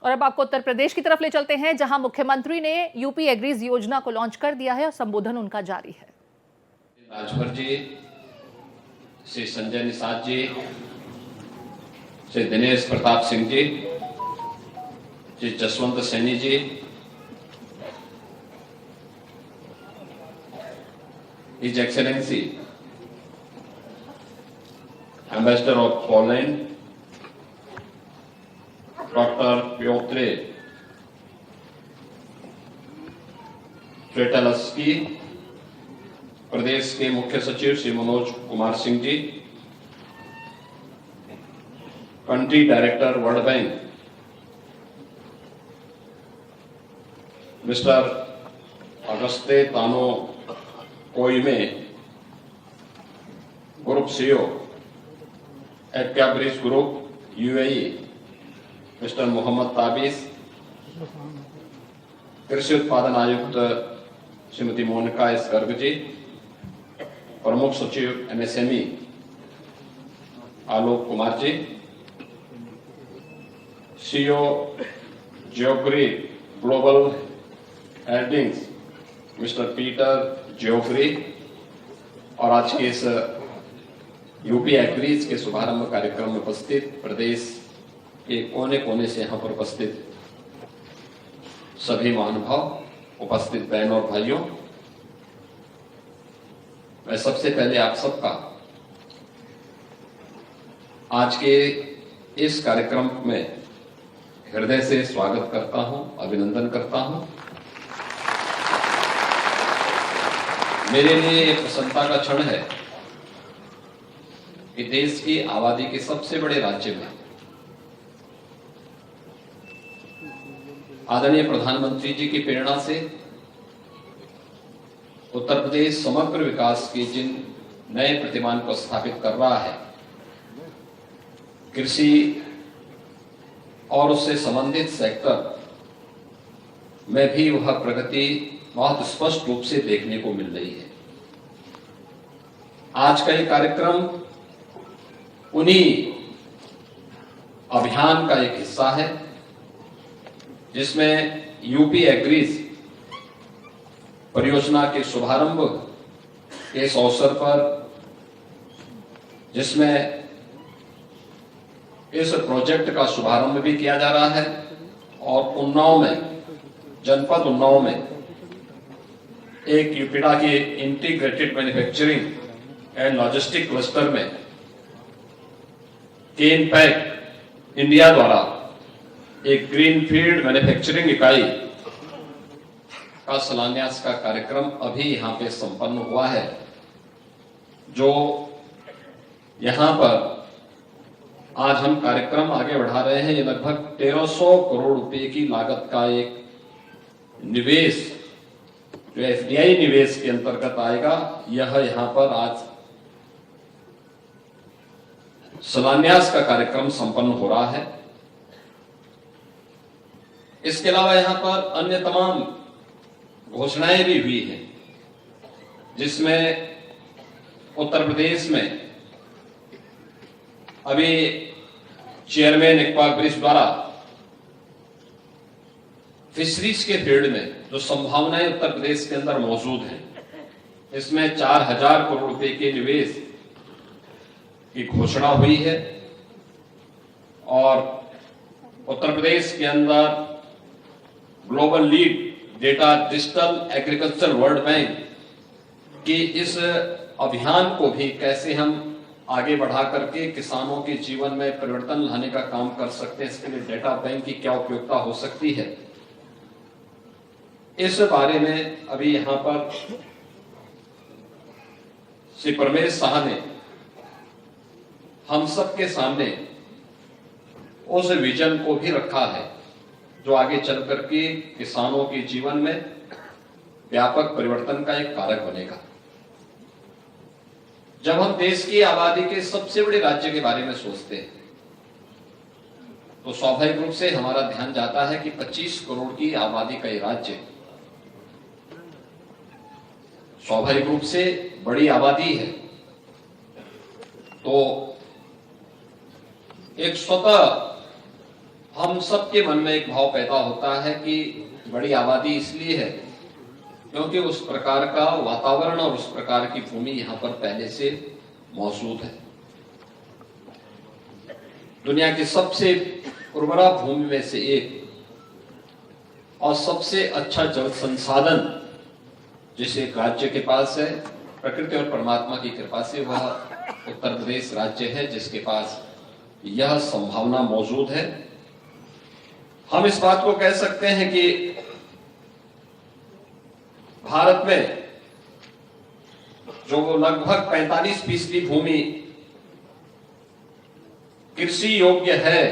और अब आपको उत्तर प्रदेश की तरफ ले चलते हैं, जहां मुख्यमंत्री ने यूपी एग्रीज योजना को लॉन्च कर दिया है और संबोधन उनका जारी है। Rajbhar ji, Shri Sanjay Nishad ji, Shri Dinesh Pratap Singh ji, Shri Jaswant Saini ji, His Excellency Ambassador of Poland, Dr. Piotr Svetlowski, प्रदेश के मुख्य सचिव Shri Manoj Kumar Singh ji, country director world bank mister Auguste Tano Kouame, group CEO Acabridge group UAE mister Mohammed Tabis, कृषि उत्पादन आयुक्त श्रीमती मोनिका एस गर्ग जी, प्रमुख सचिव MSME Alok Kumar ji, CEO Geogri global holdings mister Peter Geogri, और आज के इस यूपी एग्रीज के शुभारंभ कार्यक्रम में उपस्थित प्रदेश के कोने कोने से यहां पर उपस्थित सभी महानुभाव, उपस्थित बहनों और भाइयों, मैं सबसे पहले आप सबका आज के इस कार्यक्रम में हृदय से स्वागत करता हूं, अभिनंदन करता हूं। मेरे लिए एक प्रसन्नता का क्षण है कि देश की आबादी के सबसे बड़े राज्य में आदरणीय प्रधानमंत्री जी की प्रेरणा से उत्तर प्रदेश समग्र विकास के जिन नए प्रतिमान को स्थापित कर रहा है, कृषि और उससे संबंधित सेक्टर में भी वह प्रगति बहुत स्पष्ट रूप से देखने को मिल रही है। आज का ये कार्यक्रम उन्हीं अभियान का एक हिस्सा है, जिसमें यूपी एग्रीज परियोजना के शुभारंभ के इस अवसर पर, जिसमें इस प्रोजेक्ट का शुभारंभ भी किया जा रहा है और उन्नाव में, जनपद उन्नाव में एक यूपीडा के integrated manufacturing and logistic cluster में केन पैक इंडिया द्वारा एक ग्रीनफील्ड मैन्युफैक्चरिंग इकाई का शिलान्यास का कार्यक्रम अभी यहां पे संपन्न हुआ है, जो यहां पर आज हम कार्यक्रम आगे बढ़ा रहे हैं। ये लगभग 1300 करोड़ रुपए की लागत का एक निवेश, जो एफडीआई निवेश के अंतर्गत आएगा, यह यहां पर आज शिलान्यास का कार्यक्रम संपन्न हो रहा है। इसके अलावा यहां पर अन्य तमाम घोषणाएं भी हुई हैं, जिसमें उत्तर प्रदेश में अभी चेयरमैन एक्वाब्रिज द्वारा फिशरीज के फील्ड में जो संभावनाएं उत्तर प्रदेश के अंदर मौजूद हैं, इसमें 4000 करोड़ रुपए के निवेश की घोषणा हुई है और उत्तर प्रदेश के अंदर global lead data digital agriculture world bank के इस अभियान को भी कैसे हम आगे बढ़ा करके किसानों के जीवन में परिवर्तन लाने का काम कर सकते हैं, इसके लिए डेटा बैंक की क्या उपयोगिता हो सकती है, इस बारे में अभी यहां पर श्री परमेश शाह ने हम सबके सामने उस विजन को भी रखा है, जो आगे चल करके किसानों के जीवन में व्यापक परिवर्तन का एक कारक बनेगा। जब हम देश की आबादी के सबसे बड़े राज्य के बारे में सोचते हैं, तो स्वाभाविक रूप से हमारा ध्यान जाता है कि 25 करोड़ की आबादी का ये राज्य स्वाभाविक रूप से बड़ी आबादी है, तो एक स्वतः हम सबके मन में एक भाव पैदा होता है कि बड़ी आबादी इसलिए है क्योंकि उस प्रकार का वातावरण और उस प्रकार की भूमि यहां पर पहले से मौजूद है। दुनिया की सबसे उर्वरा भूमि में से एक और सबसे अच्छा जल संसाधन जिस एक राज्य के पास है, प्रकृति और परमात्मा की कृपा से वह उत्तर प्रदेश राज्य है जिसके पास यह संभावना मौजूद है। हम इस बात को कह सकते हैं कि भारत में जो लगभग 45% भूमि कृषि योग्य है,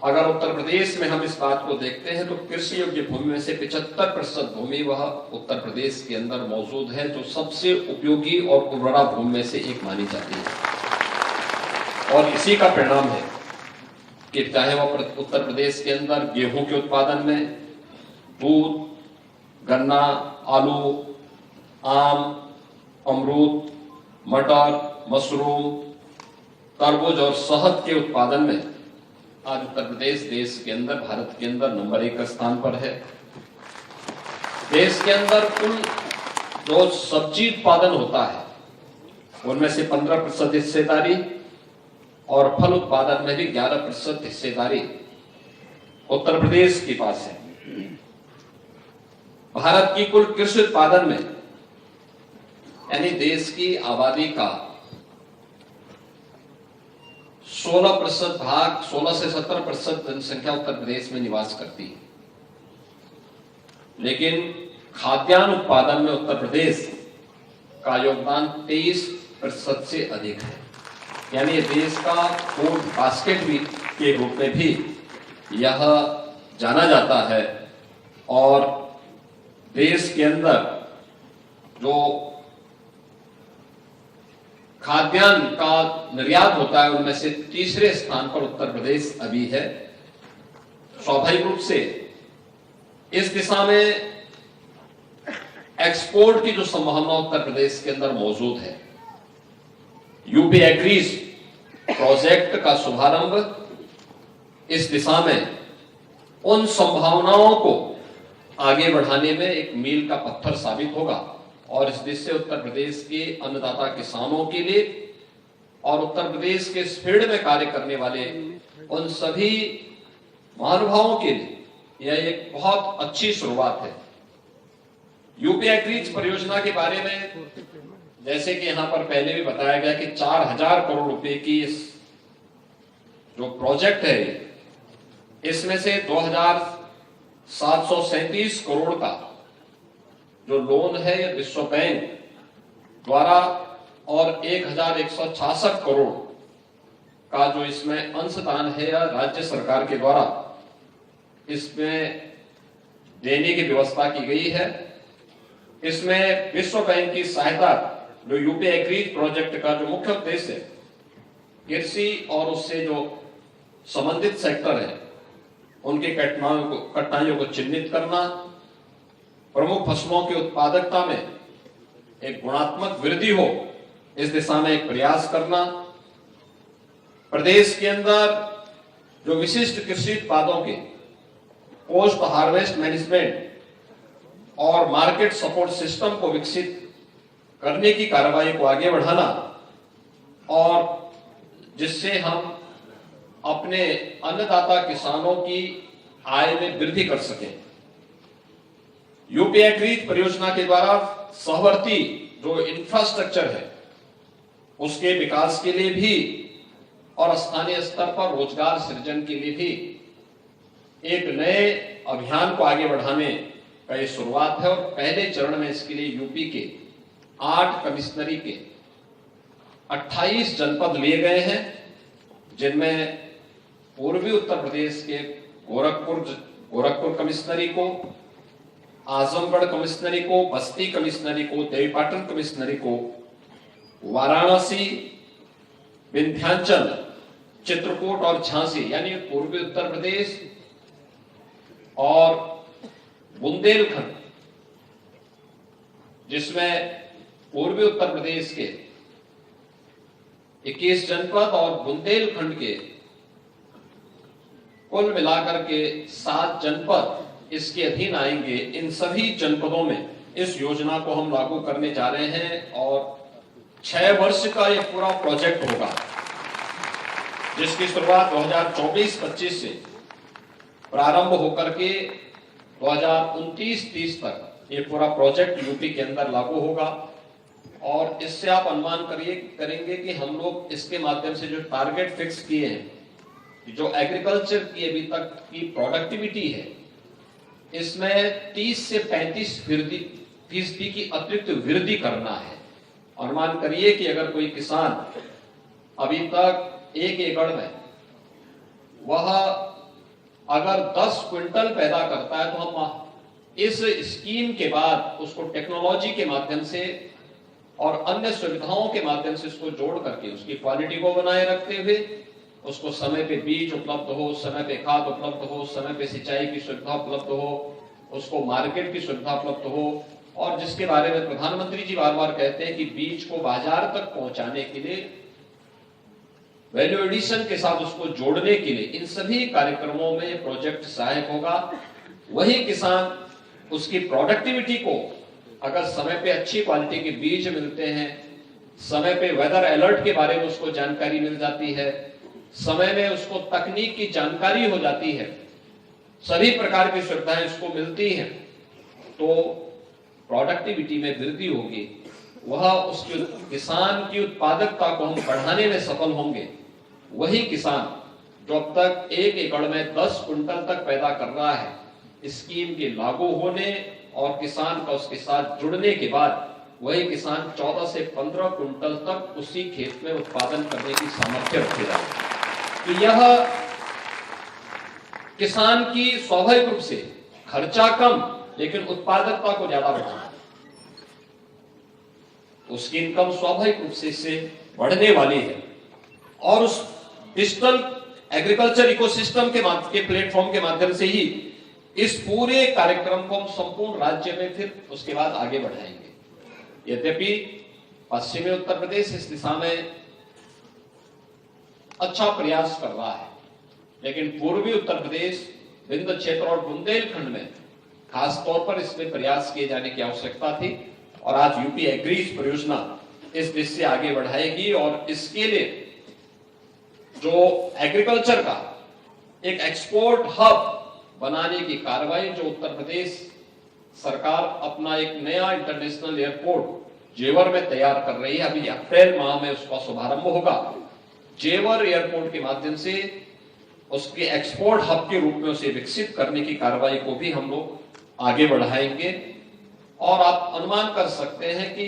अगर उत्तर प्रदेश में हम इस बात को देखते हैं तो कृषि योग्य भूमि में से 75% भूमि वह उत्तर प्रदेश के अंदर मौजूद है, जो सबसे उपयोगी और उर्वरा भूमि में से एक मानी जाती है। और इसी का परिणाम है कि चाहे वह उत्तर प्रदेश के अंदर गेहूं के उत्पादन में, दूध, गन्ना, आलू, आम, अमरूद, मटर, मशरूम, तरबूज और शहद के उत्पादन में आज उत्तर प्रदेश देश के अंदर, भारत के अंदर नंबर 1 स्थान पर है। देश के अंदर कुल जो सब्जी उत्पादन होता है उनमें से 15% हिस्सेदारी और फल उत्पादन में भी 11% हिस्सेदारी उत्तर प्रदेश के पास है। भारत की कुल कृषि उत्पादन में यानी देश की आबादी का 16% भाग, 16 से 17% जनसंख्या उत्तर प्रदेश में निवास करती है, लेकिन खाद्यान्न उत्पादन में उत्तर प्रदेश का योगदान 23% से अधिक है। यानी देश का फूड बास्केट भी के रूप में भी यह जाना जाता है और देश के अंदर जो खाद्यान्न का निर्यात होता है उनमें से तीसरे स्थान पर उत्तर प्रदेश अभी है। स्वाभाविक रूप से इस दिशा में एक्सपोर्ट की जो संभावना उत्तर प्रदेश के अंदर मौजूद है, यूपी एग्रीज प्रोजेक्ट का शुभारंभ इस दिशा में उन संभावनाओं को आगे बढ़ाने में एक मील का पत्थर साबित होगा और इस दिशा से उत्तर प्रदेश के अन्नदाता किसानों के लिए और उत्तर प्रदेश के इस फील्ड में कार्य करने वाले उन सभी महानुभावों के लिए यह एक बहुत अच्छी शुरुआत है। यूपी एग्रीज परियोजना के बारे में जैसे कि यहां पर पहले भी बताया गया कि 4000 करोड़ रुपए की इस जो प्रोजेक्ट है, इसमें से 2737 करोड़ का जो लोन है यह विश्व बैंक द्वारा और 1166 करोड़ का जो इसमें अंशदान है या राज्य सरकार के द्वारा इसमें देने की व्यवस्था की गई है। इसमें विश्व बैंक की सहायता जो यूपी एग्रीज प्रोजेक्ट का जो मुख्य उद्देश्य है, कृषि और उससे जो संबंधित सेक्टर है उनकी कठिनाइयों को चिन्हित करना, प्रमुख फसलों की उत्पादकता में एक गुणात्मक वृद्धि हो इस दिशा में एक प्रयास करना, प्रदेश के अंदर जो विशिष्ट कृषि उत्पादों के पोस्ट हार्वेस्ट मैनेजमेंट और मार्केट सपोर्ट सिस्टम को विकसित करने की कार्रवाई को आगे बढ़ाना और जिससे हम अपने अन्नदाता किसानों की आय में वृद्धि कर सकें। यूपी एग्रीज परियोजना के द्वारा सहवर्ती जो इंफ्रास्ट्रक्चर है उसके विकास के लिए भी और स्थानीय स्तर पर रोजगार सृजन के लिए भी एक नए अभियान को आगे बढ़ाने का ये शुरुआत है और पहले चरण में इसके लिए यूपी के 8 कमिश्नरी के 28 जनपद लिए गए हैं, जिनमें पूर्वी उत्तर प्रदेश के गोरखपुर कमिश्नरी को, आजमगढ़ कमिश्नरी को, बस्ती कमिश्नरी को, देवीपाटन कमिश्नरी को, वाराणसी, विंध्याचल, चित्रकूट और झांसी यानी पूर्वी उत्तर प्रदेश और बुंदेलखंड, जिसमें पूर्वी उत्तर प्रदेश के 21 जनपद और बुंदेलखंड के कुल मिलाकर के 7 जनपद इसके अधीन आएंगे। इन सभी जनपदों में इस योजना को हम लागू करने जा रहे हैं और 6 वर्ष का ये पूरा प्रोजेक्ट होगा, जिसकी शुरुआत 2024-25 से प्रारंभ होकर के 2029-30 तक ये पूरा प्रोजेक्ट यूपी के अंदर लागू होगा। और इससे आप अनुमान करेंगे कि हम लोग इसके माध्यम से जो टारगेट फिक्स किए हैं, जो एग्रीकल्चर की अभी तक की प्रोडक्टिविटी है, इसमें 30 से 35% की अतिरिक्त वृद्धि करना है। अनुमान करिए कि अगर कोई किसान अभी तक 1 एकड़ में वह अगर 10 क्विंटल पैदा करता है, तो हम इस स्कीम के बाद उसको टेक्नोलॉजी के माध्यम से और अन्य सुविधाओं के माध्यम से उसको जोड़ करके उसकी क्वालिटी को बनाए रखते हुए उसको समय पे बीज उपलब्ध हो, समय पे खाद उपलब्ध हो, समय पे सिंचाई की सुविधा उपलब्ध हो, उसको मार्केट की सुविधा उपलब्ध हो, और जिसके बारे में प्रधानमंत्री जी बार बार कहते हैं कि बीज को बाजार तक पहुंचाने के लिए, वैल्यू एडिशन के साथ उसको जोड़ने के लिए इन सभी कार्यक्रमों में प्रोजेक्ट सहायक होगा। वही किसान उसकी प्रोडक्टिविटी को, अगर समय पे अच्छी क्वालिटी के बीज मिलते हैं, समय पे वेदर अलर्ट के बारे में उसको जानकारी मिल जाती है, समय में उसको तकनीक की जानकारी हो जाती है, सभी प्रकार की सुविधाएं उसको मिलती हैं, तो प्रोडक्टिविटी में वृद्धि होगी। वह उसके किसान की उत्पादकता को हम बढ़ाने में सफल होंगे। वही किसान जो अब तक 1 एकड़ में 10 क्विंटल तक पैदा कर रहा है, स्कीम के लागू होने और किसान का उसके साथ जुड़ने के बाद वही किसान 14 से 15 क्विंटल तक उसी खेत में उत्पादन करने की सामर्थ्य रखेगा। तो यह किसान की स्वाभाविक रूप से खर्चा कम लेकिन उत्पादकता को ज्यादा बढ़ाना, उसकी इनकम स्वाभाविक रूप से इससे बढ़ने वाली है। और उस डिजिटल एग्रीकल्चर इकोसिस्टम के प्लेटफॉर्म के माध्यम से ही इस पूरे कार्यक्रम को हम संपूर्ण राज्य में फिर उसके बाद आगे बढ़ाएंगे। यद्यपि पश्चिमी उत्तर प्रदेश इस दिशा में अच्छा प्रयास कर रहा है, लेकिन पूर्वी उत्तर प्रदेश, विंध्य क्षेत्र और बुंदेलखंड में खास तौर पर इसमें प्रयास किए जाने की आवश्यकता थी। और आज यूपी एग्रीज परियोजना इस दिशा से आगे बढ़ाएगी और इसके लिए जो एग्रीकल्चर का एक एक्सपोर्ट हब बनाने की कार्रवाई जो उत्तर प्रदेश सरकार अपना एक नया इंटरनेशनल एयरपोर्ट जेवर में तैयार कर रही है, अभी अप्रैल माह में उसका शुभारंभ होगा। जेवर एयरपोर्ट के माध्यम से उसके एक्सपोर्ट हब के रूप में उसे विकसित करने की कार्रवाई को भी हम लोग आगे बढ़ाएंगे। और आप अनुमान कर सकते हैं कि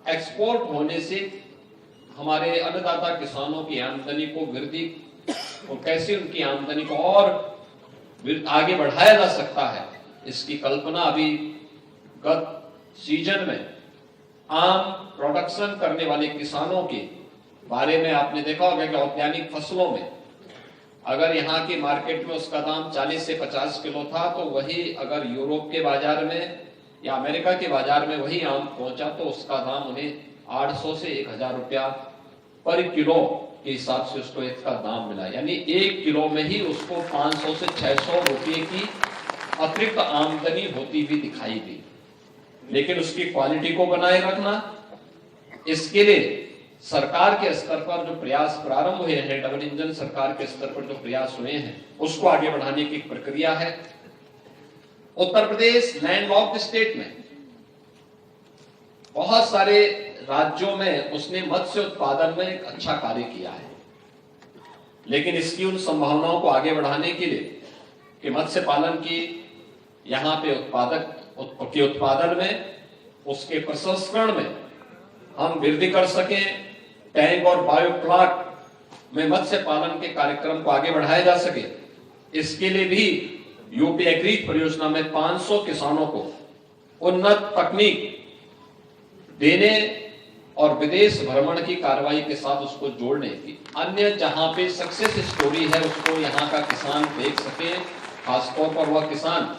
एक्सपोर्ट होने से हमारे अन्नदाता किसानों की आमदनी को वृद्धि और कैसे उनकी आमदनी को और आगे बढ़ाया जा सकता है, इसकी कल्पना अभी गत सीजन में आम प्रोडक्शन करने वाले किसानों के बारे में आपने देखा होगा कि औद्यानिक फसलों में अगर यहाँ की मार्केट में उसका दाम 40 से 50 किलो था, तो वही अगर यूरोप के बाजार में या अमेरिका के बाजार में वही आम पहुंचा तो उसका दाम उन्हें 800 से 1000 रुपया पर किलो के हिसाब से उसको इसका दाम मिला। यानी 1 किलो में ही उसको 500 से 600 रुपये की अतिरिक्त आमदनी होती हुई दिखाई दी। लेकिन उसकी क्वालिटी को बनाए रखना, इसके लिए सरकार के स्तर पर जो प्रयास प्रारंभ हुए हैं, डबल इंजन सरकार के स्तर पर जो प्रयास हुए हैं, उसको आगे बढ़ाने की प्रक्रिया है। उत्तर प्रदेश लैंडलॉक्ड स्टेट में बहुत सारे राज्यों में उसने मत्स्य उत्पादन में एक अच्छा कार्य किया है, लेकिन इसकी उन संभावनाओं को आगे बढ़ाने के लिए कि मत्स्य पालन की यहाँ पे उत्पादन में, उसके प्रसंस्करण में हम वृद्धि कर सकें, टैंक और बायोप्लाट में मत्स्य पालन के कार्यक्रम को आगे बढ़ाया जा सके, इसके लिए भी यूपी एग्रीज परियोजना में 500 किसानों को उन्नत तकनीक देने और विदेश भ्रमण की कार्रवाई के साथ उसको जोड़ने की, अन्य जहां पे सक्सेस स्टोरी है उसको यहाँ का किसान देख सके, खासतौर पर वह किसान